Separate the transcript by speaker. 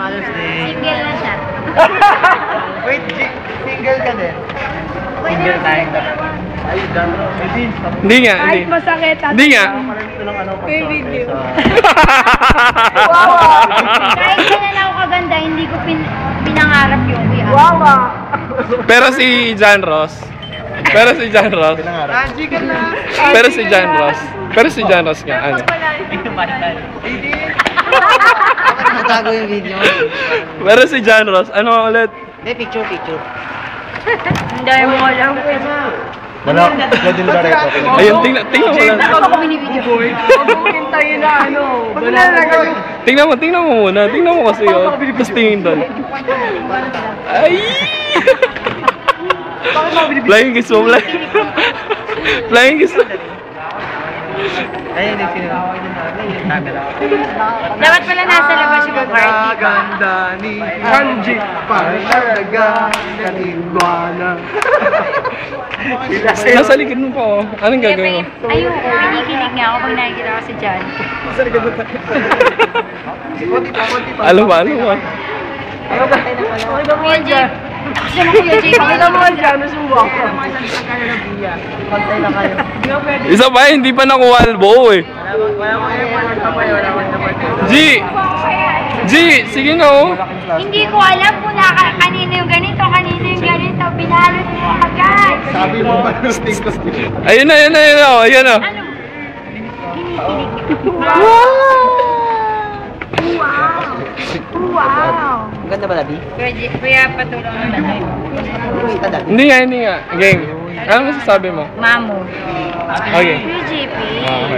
Speaker 1: Father's Day.
Speaker 2: Single na siya.
Speaker 1: Wait, single ka din? Single tayo. Ay, Janro.
Speaker 3: Hindi nga, hindi.
Speaker 4: Kahit masakit.
Speaker 3: Hindi nga.
Speaker 4: May video.
Speaker 2: Kahit ganyan ako kaganda, hindi ko pinangarap yung kuya.
Speaker 4: Wawa.
Speaker 3: Pero si John Ross. Pero si John Ross.
Speaker 1: Angie ka na.
Speaker 3: Pero si John Ross. Pero si John Ross nga, ano?
Speaker 1: Natago yung video.
Speaker 3: Pero si John Ross, ano ulit?
Speaker 1: Hindi, picture.
Speaker 4: Hindi mo alam.
Speaker 1: Wala, pwede ba rin ito?
Speaker 3: Ayun, tingnan mo lang.
Speaker 2: Ako ko binibideo.
Speaker 4: Huwag tayo na ano.
Speaker 3: Tingnan mo muna. Tingnan mo kasi yun. Tapos tingin doon. Ay! Flying kiss mo, flying kiss mo.
Speaker 1: Ayun, yung sinunod.
Speaker 2: Dapat pala nasa labas yung party.
Speaker 1: Ganda ni Angie, parang ganda ni Luana.
Speaker 3: Nasa likod mo pa, oh. Anong gagawin mo?
Speaker 2: Ayun, kinikilig nga ako pag nakikita ko si John.
Speaker 3: Alam ba?
Speaker 2: Kuya Jay. Gusto mo Kuya Jay?
Speaker 4: Pakita mo ang John, subukan ko.
Speaker 1: Pantay na kayo.
Speaker 3: Isa pa, hindi pa nakuha ang buo eh. G, sige na oh.
Speaker 2: Hindi ko alam kung kanino yung ganito, kanino yung ganito. Binalot mo agad.
Speaker 1: Sabi mo ba yung stick ko?
Speaker 3: Ayun na. Ayun na.
Speaker 2: Ano?
Speaker 4: Wow.
Speaker 1: Ang ganda ba, Dabi?
Speaker 2: Kuya, patulong na tayo.
Speaker 1: Kita, Dabi.
Speaker 3: Hindi nga. Gang. Ano masasabi mo?
Speaker 2: Mamo.
Speaker 3: Okay.
Speaker 2: Kuya JP.
Speaker 3: Okay.